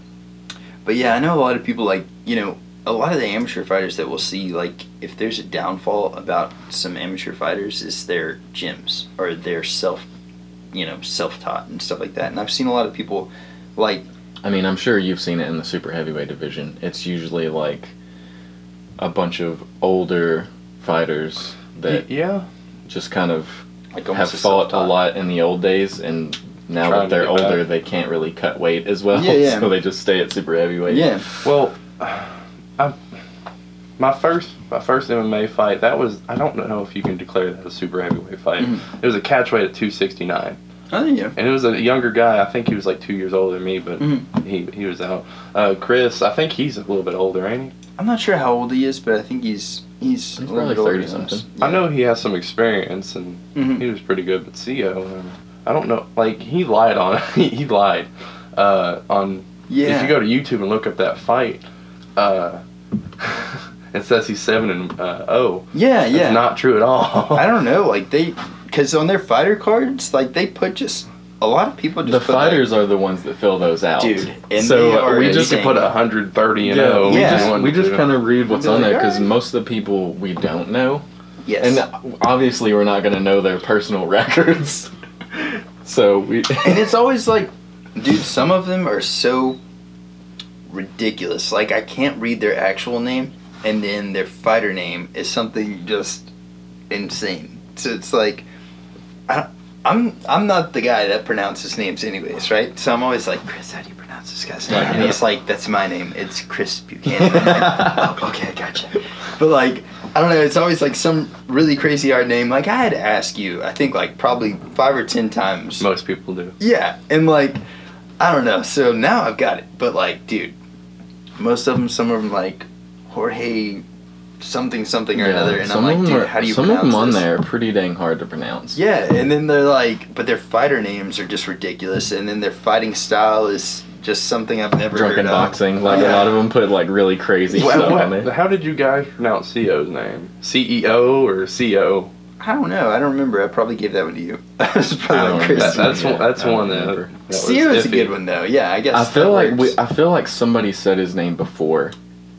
But yeah, I know a lot of people like, a lot of the amateur fighters that we'll see, like if there's a downfall about some amateur fighters is their gyms or their self-taught and stuff like that. And I've seen a lot of people like, I mean, I'm sure you've seen it in the super heavyweight division. It's usually like a bunch of older fighters that just kind of have fought a lot in the old days, and now that they're older, they can't really cut weight as well, so they just stay at super heavyweight. Yeah. Well, my first MMA fight, that was, I don't know if you can declare that a super heavyweight fight. It was a catch weight at 269. Oh, yeah. And it was a younger guy. I think he was like 2 years older than me, but he was out. Chris, I think he's a little bit older, ain't he? I'm not sure how old he is, but I think he's probably 30 something. Yeah. I know he has some experience, and he was pretty good. But CO, I don't know. Like he lied on he lied on. Yeah. If you go to YouTube and look up that fight, it says he's 7-0. Yeah, yeah. It's not true at all. I don't know. Like because on their fighter cards, like they put just. A lot of people just the fighters are the ones that fill those out, dude. And so we just put 130 and 0. We just kind of read what's on there because most of the people we don't know. Yes. And obviously we're not going to know their personal records. So we. And it's always like, dude, some of them are so ridiculous. Like I can't read their actual name, and then their fighter name is something just insane. So it's like, I'm not the guy that pronounces names anyways, right? So I'm always like, Chris, how do you pronounce this guy's name? And he's like, that's my name. It's Chris Buchanan. Like, oh, okay, I gotcha. But like, I don't know. It's always like some really crazy hard name. Like I had to ask you, I think like probably 5 or 10 times. Most people do. Yeah. And like, I don't know. So now I've got it. But like, dude, most of them, some of them like Jorge something or another, and I'm like, dude, how do you pronounce this? Some of them on there are pretty dang hard to pronounce. Yeah, and then they're like, but their fighter names are just ridiculous, and then their fighting style is just something I've never heard of. Drunken boxing, like a lot of them put like really crazy stuff on there. How did you guys pronounce CO's name? CEO or CO? I don't know. I don't remember. I probably gave that one to you. That's probably Chris. That's one that CO is a good one though. Yeah, I guess. I feel like somebody said his name before.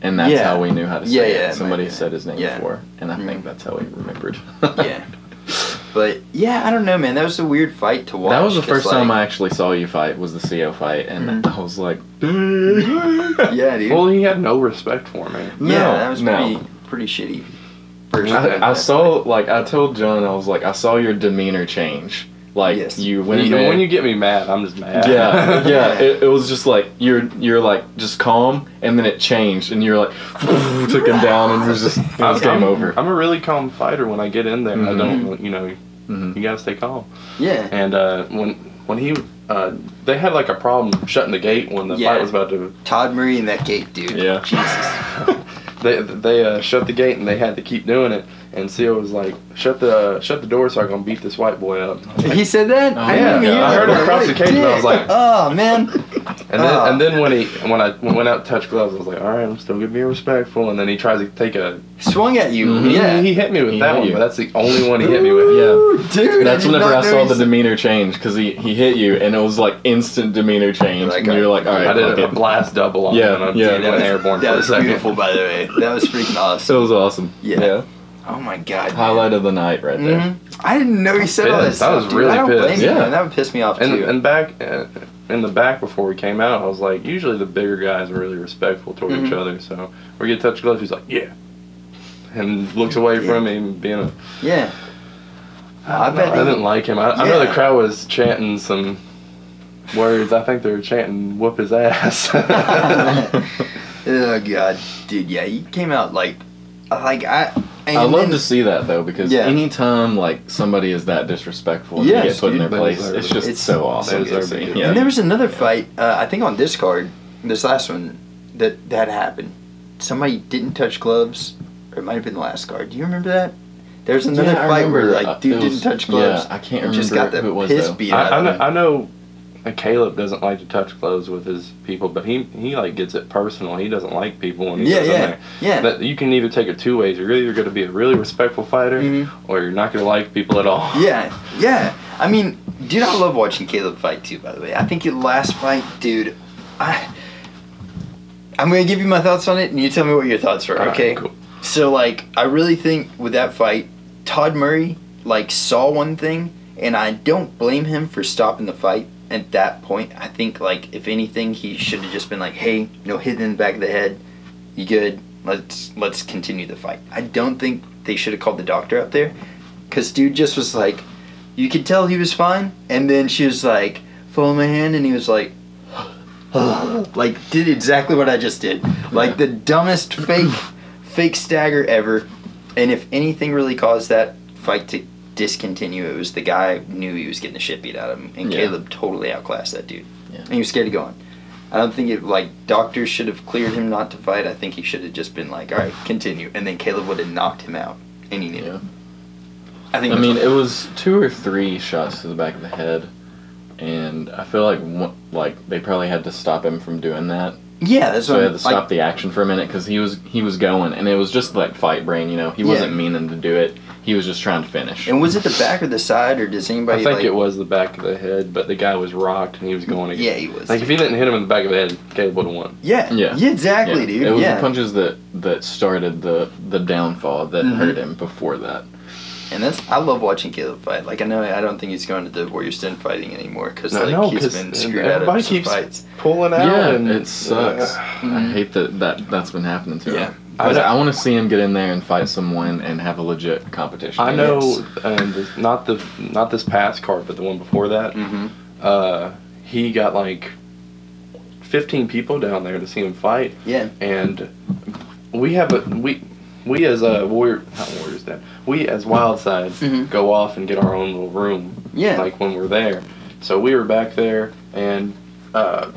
And that's how we knew how to say it. Somebody said his name before, and I think that's how we remembered. Yeah. But, yeah, I don't know, man. That was a weird fight to watch. That was the first time I actually saw you fight, was the CO fight, and I was like, yeah, dude. Well, he had no respect for me. Yeah, that was pretty shitty. I saw, like, I told John, I was like, I saw your demeanor change Like Yes. you went in there. When you get me mad, I'm just mad. Yeah, yeah. It was just like you're like just calm, and then it changed, and you're like took him down, and it was game over. I'm a really calm fighter when I get in there. I don't, Mm-hmm. you gotta stay calm. Yeah. And when he they had like a problem shutting the gate when the fight was about to. Todd Murray and that gate, dude. Yeah. Jesus. They shut the gate and they had to keep doing it. And Seal was like, "Shut the door so I can beat this white boy up." He said that? Oh, I didn't even hear I heard that. him across the cage, and I was like, "Oh man." And then when I went out to touch gloves, I was like, "All right, I'm still gonna be respectful." And then he tries to take a swung at you. Mhm. Yeah. He hit me with He that hit one, you. but that's the only one he hit me with. Ooh, dude. That's did whenever not I saw know the demeanor change, because he hit you, and it was like instant demeanor change, Like, and you're like, all right, I did fuck a it. blast double on Yeah, him, and I yeah. went airborne That for a was second. beautiful, by the way. That was freaking awesome. It was awesome. Yeah. Oh my god. Highlight of the night right there. Mhm. I didn't know he said all pissed. this stuff. I was dude. really I don't blame pissed. you, Yeah. man. That would piss me off too. And back in the back before we came out, I was like, usually the bigger guys are really respectful toward each other. So we get touch gloves, he's like, yeah, and looks away from me, being a. Yeah. I didn't like him. I know the crowd was chanting some words. I think they were chanting "whoop his ass." Oh god, dude. Yeah, he came out like I love to see that though, because anytime like somebody is that disrespectful and they get put in their place, it's so awesome. They deserve it. Yeah. And there was another fight, I think on this card, this last one, that happened. Somebody didn't touch gloves, or it might have been the last card. Do you remember that? There's another I fight where remember, like dude didn't touch gloves. Yeah, I can't and remember just got the who it was, piss though. beat out of him. I know Caleb doesn't like to touch gloves with his people, but he like gets it personal. He doesn't like people when he goes in there. Yeah. That you can either take it two ways. You're either going to be a really respectful fighter, or you're not going to like people at all. Yeah. I mean, dude, I love watching Caleb fight too. By the way, I think your last fight, dude, I'm gonna give you my thoughts on it, and you tell me what your thoughts are. Okay. Cool. So like, I really think with that fight, Todd Murray like saw one thing, and I don't blame him for stopping the fight at that point. I think like if anything, he should have just been like, hey, hit in the back of the head, you good? Let's continue the fight. I don't think they should have called the doctor out there, cause dude just was like, you could tell he was fine, and then she was like, follow my hand, and he was like, like did exactly what I just did, like the dumbest fake stagger ever. And if anything really caused that fight to discontinue, it was the guy knew he was getting the shit beat out of him, and Caleb totally outclassed that dude. And he was scared to go on. I don't think doctors should have cleared him not to fight. I think he should have just been like, all right, continue, and then Caleb would have knocked him out, and he knew. Yeah. I mean, it was 2 or 3 shots to the back of the head, and I feel like they probably had to stop him from doing that. Yeah, that's so what they had to stop the action for a minute, because he was going, and it was just like fight brain. He wasn't meaning to do it. He was just trying to finish. And was it the back or the side, or does anybody? I think it was the back of the head, but the guy was rocked and he was going again. Yeah, he was. Like if he didn't hit him in the back of the head, Caleb would have won. Yeah, exactly, dude. It was the punches that started the downfall that hurt him before that. And I love watching Caleb fight. Like I don't think he's going to the Warrior Stone fighting anymore, because he's been screwed out of some fights. Pulling out. Yeah, and it sucks. I hate that's been happening to him. I want to see him get in there and fight someone and have a legit competition. I know, and not this past card, but the one before that. He got like 15 people down there to see him fight. Yeah. And we as Warriors Den, we as Wildside go off and get our own little room. Yeah. Like when we're there. So we were back there, and I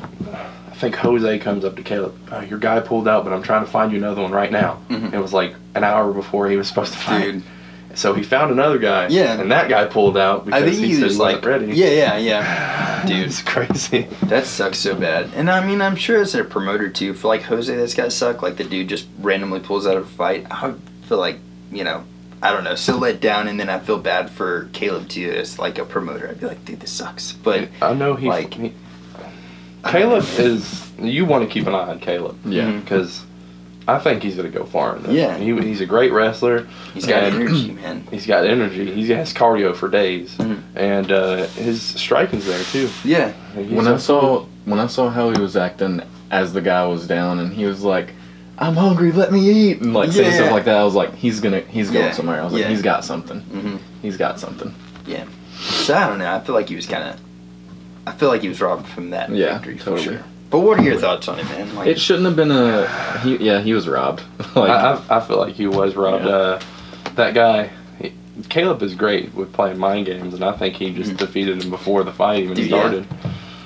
think Jose comes up to Caleb. Your guy pulled out, but I'm trying to find you another one right now. It was like an hour before he was supposed to fight. Dude. So he found another guy. Yeah. And that guy pulled out because he said he wasn't ready. Yeah. Dude, it's crazy. That sucks so bad. And I mean, I'm sure as a promoter too, for like Jose, that's gotta suck. Like the dude just randomly pulls out of a fight. I would feel like, I don't know, so let down, and then I feel bad for Caleb too as like a promoter. I'd be like, dude, this sucks. But I know Caleb is. You want to keep an eye on Caleb, because I think he's going to go far in this. Yeah, he's a great wrestler. He's got energy, man. He's got energy. He has cardio for days, and his striking's there too. Yeah. When I saw how he was acting as the guy was down, and he was like, I'm hungry, let me eat, and saying stuff like that, I was like, he's going somewhere. I was like, he's got something. He's got something. Yeah. So I don't know. I feel like he was robbed from that victory totally. for sure. But what are your thoughts on it, man? It shouldn't have been he was robbed. I feel like he was robbed. Yeah. That guy, Caleb is great with playing mind games, and I think he just defeated him before the fight even started.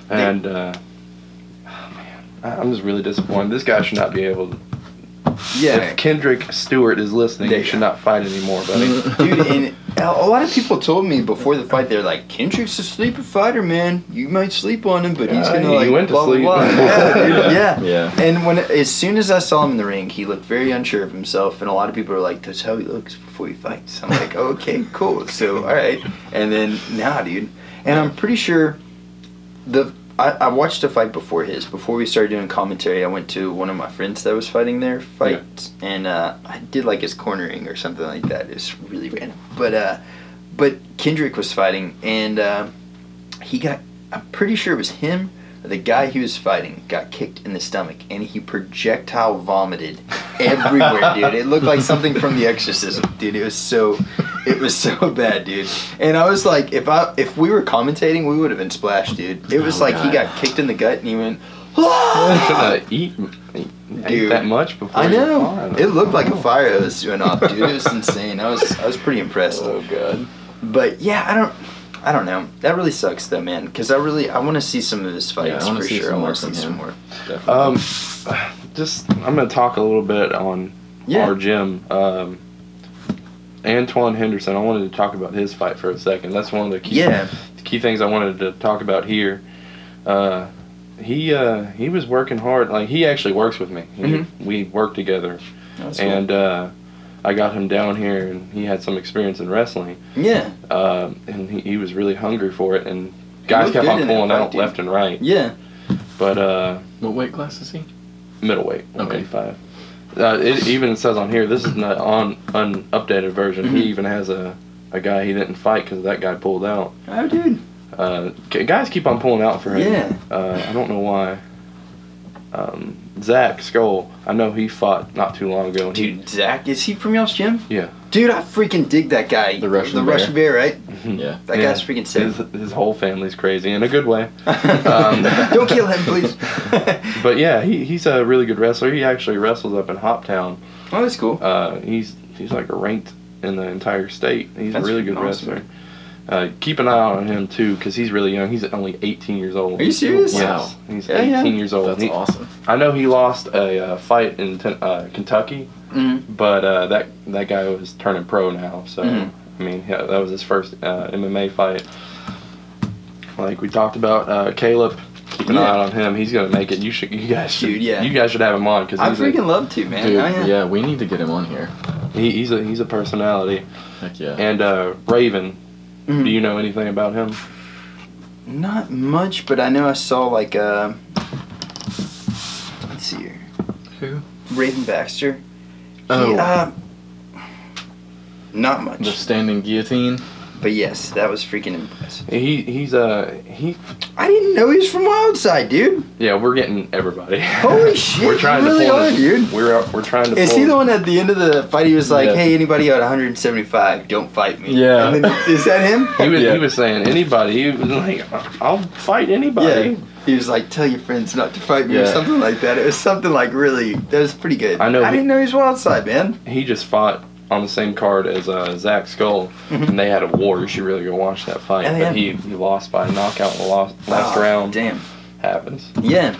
Yeah. And man, I'm just really disappointed. This guy should not be able to. Yeah. If Kendrick Stewart is listening, he should not fight anymore, buddy. Dude, and a lot of people told me before the fight, they're like, Kendrick's a sleeper fighter, man. You might sleep on him, but he's gonna he went to blah, sleep. blah, blah. Yeah, dude, Yeah. And as soon as I saw him in the ring, he looked very unsure of himself, and a lot of people are like, that's how he looks before he fights. I'm like, okay, cool. So, all right. And then, dude. And I'm pretty sure I watched a fight before we started doing commentary. I went to one of my friends that was fighting there and I did like his cornering or something like that. It's really random, but Kendrick was fighting, and I'm pretty sure it was him. The guy he was fighting got kicked in the stomach, and he projectile vomited everywhere, dude. It looked like something from The Exorcism, dude. It was so bad, dude. And I was like, if we were commentating, we would have been splashed, dude. It was he got kicked in the gut, and he went, I shouldn't have ate that much before. I know. It looked like a fire hose went off, dude. It was insane. I was pretty impressed. Oh god. But yeah, I don't know. That really sucks, though, man. Because I want to see some of his fights for sure. I want to see some more. I'm going to talk a little bit on our gym. Antoine Henderson. I wanted to talk about his fight for a second. That's one of the key things I wanted to talk about here. He was working hard. Like, he actually works with me. We work together. That's and cool. I got him down here, and he had some experience in wrestling. Yeah. And he was really hungry for it, and guys kept on pulling out left and right. Yeah. But what weight class is he? Middleweight, 185. It even says on here, this is not on unupdated version. He even has a guy he didn't fight because that guy pulled out. Oh, dude. Guys keep on pulling out for him. Yeah. I don't know why. Zach Skull, I know he fought not too long ago. Dude, Zach, is he from y'all's gym? Yeah. Dude, I freaking dig that guy. The Russian bear, right? Yeah. That guy's freaking sick. His whole family's crazy in a good way. Don't kill him, please. But yeah, he's a really good wrestler. He actually wrestles up in Hoptown. Oh, that's cool. He's like ranked in the entire state. He's a really good wrestler. Keep an eye on him too, because he's really young. He's only 18 years old. Are you serious? Yes. Wow. He's 18 years old. That's awesome. I know he lost a fight in Kentucky, but that guy was turning pro now. So I mean, that was his first MMA fight. Like we talked about, Caleb. Keep an eye on him. He's gonna make it. You guys should have him on because I freaking love to, man. Dude, yeah, we need to get him on here. He's a personality. Heck yeah. And Raven. Do you know anything about him? Not much, but I know I saw like let's see here. Who? Raven Baxter. Oh. Not much. The standing guillotine. But yes, that was freaking impressive. I didn't know he was from Wildside, dude. Yeah, we're getting everybody. Holy shit! We're trying to really pull are, dude. We're trying to. Is he the one at the end of the fight? He was like, "Hey, anybody at 175, don't fight me." Yeah. And then, is that him? He was saying anybody. He was like, "I'll fight anybody." Yeah. He was like, "Tell your friends not to fight me," or something like that. It was something like really. That was pretty good. I know. I didn't know he was Wildside, man. He just fought on the same card as Zach Skull, and they had a war. You should really go watch that fight. But he lost by a knockout in the last round. Damn. Happens. Yeah.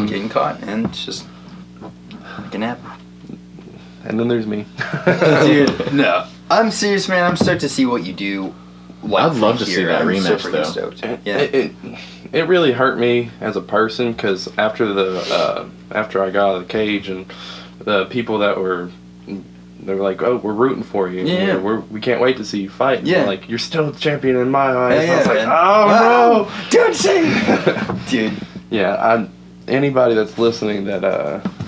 Getting caught, and it's just it can happen. And then there's me. Dude, no. I'm serious, man. I'm starting to see what you do. I'd love to see that rematch, though. It really hurt me as a person because after I got out of the cage and the people that were. They were like, "Oh, we're rooting for you. Yeah, we can't wait to see you fight." And yeah, like you're still the champion in my eyes. Yeah, I was like, man. "Oh no, don't say it, dude." Yeah, anybody that's listening that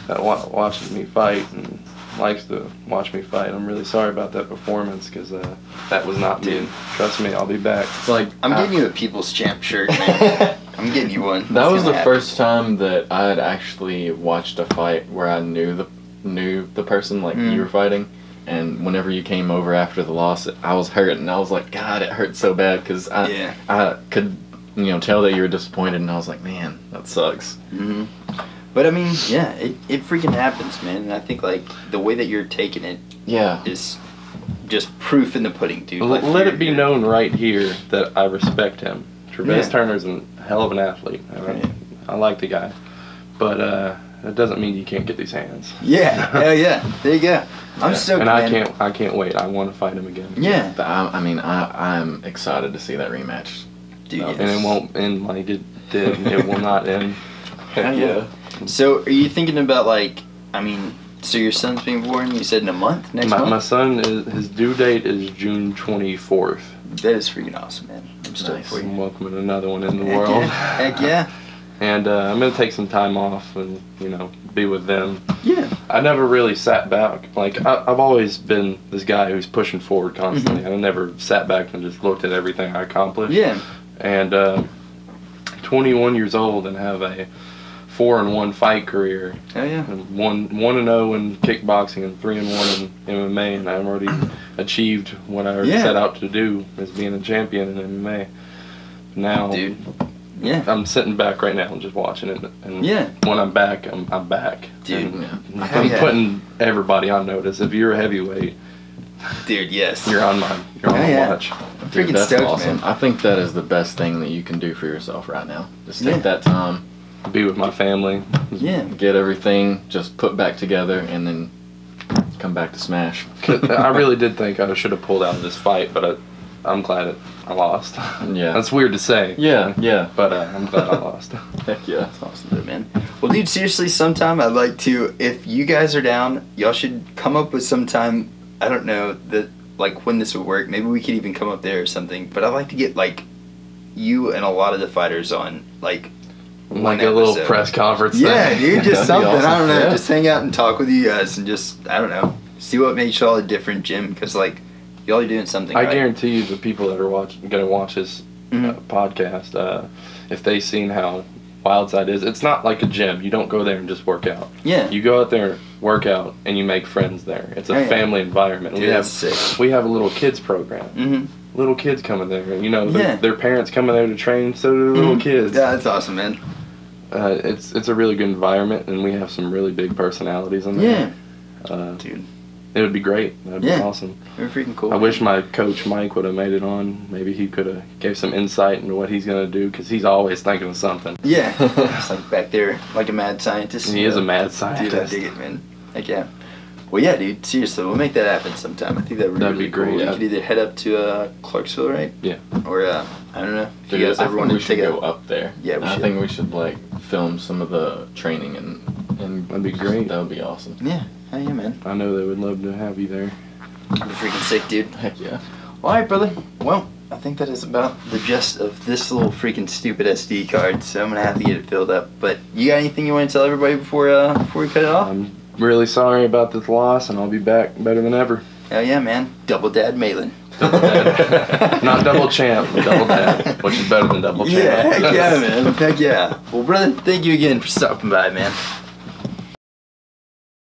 watches me fight and likes to watch me fight, I'm really sorry about that performance because that was not me. Trust me, I'll be back. It's like I'm getting you a People's Champ shirt, man. I'm getting you one. That was the first time that I had actually watched a fight where I knew the person like you were fighting, and whenever you came over after the loss, I was hurt, and I was like, God, it hurt so bad because I could, tell that you were disappointed, and I was like, man, that sucks. Mm-hmm. But I mean, yeah, it freaking happens, man. And I think like the way that you're taking it, is just proof in the pudding, dude. Like, let it be known right here that I respect him. Trevez Turner's a hell of an athlete. I like the guy, but that doesn't mean you can't get these hands. Yeah, hell yeah. There you go. I'm stoked, and man. I can't wait. I want to fight him again. Yeah. I'm excited to see that rematch. Dude, and it won't end like it did. It will not end. Heck yeah. So, are you thinking about so your son's being born, you said in a month, next month? My son, his due date is June 24th. That is freaking awesome, man. I'm stoked for you. I'm welcoming another one in the world. Yeah. Heck yeah. And I'm going to take some time off and, be with them. Yeah. I never really sat back. Like, I've always been this guy who's pushing forward constantly. I never sat back and just looked at everything I accomplished. Yeah. And 21 years old and have a 4-1 fight career. Oh yeah. And 1-0 in kickboxing and 3-1 in MMA, and I've already achieved what I already set out to do as being a champion in MMA. Now, dude, I'm sitting back right now and just watching it. And when I'm back, I'm back. Dude, I'm putting everybody on notice. If you're a heavyweight, dude, yes, you're on my watch. Freaking that's stoked, awesome. Man. I think that is the best thing that you can do for yourself right now. Just take that time. Be with my family. Yeah. Get everything just put back together and then come back to smash. I really did think I should have pulled out of this fight, but I'm glad I lost. Yeah. That's weird to say. Yeah. But I'm glad I lost. Heck yeah. That's awesome, man. Well, dude, seriously, sometime I'd like to, if you guys are down, y'all should come up with some time, I don't know, when this would work. Maybe we could even come up there or something. But I'd like to get, you and a lot of the fighters on, like a little press conference thing. Yeah, dude, just something. Awesome. I don't know. Yeah. Just hang out and talk with you guys and just, I don't know, see what makes y'all a different gym. Because, y'all are doing something I right. guarantee you the people that are going to watch this podcast, if they seen how Wildside is, it's not like a gym. You don't go there and just work out. Yeah. You go out there, work out, and you make friends there. It's a family environment. Dude, we have a little kids program. Mm-hmm. Little kids coming there. Their parents coming there to train, so do the little kids. Yeah, that's awesome, man. It's a really good environment, and we have some really big personalities in there. Yeah. Dude. It would be great. That would be awesome. They're freaking cool. I wish my coach Mike would have made it on. Maybe he could have gave some insight into what he's going to do, because he's always thinking of something. Yeah. Just back there, like a mad scientist. He is a mad scientist. Dude, I dig it, man. Heck yeah. Well, yeah, dude. Seriously, we'll make that happen sometime. I think that'd be really great. Cool. Yeah. We could either head up to Clarksville, right? Yeah. Or I don't know. If you guys I ever think want we to should take go up there. Yeah, I think we should film some of the training and that'd be great. That would be awesome. Yeah. Hell yeah, man. I know they would love to have you there. That'd be freaking sick, dude. Heck yeah. All right, brother. Well, I think that is about the gist of this little freaking stupid SD card, so I'm gonna have to get it filled up. But you got anything you want to tell everybody before we cut it off? I'm really sorry about this loss, and I'll be back better than ever. Hell yeah, man. Double Dad Mahlon. Double dad. Not double champ, but double dad, which is better than double champ. Yeah, heck yeah, man. Heck yeah. Well, brother, thank you again for stopping by, man.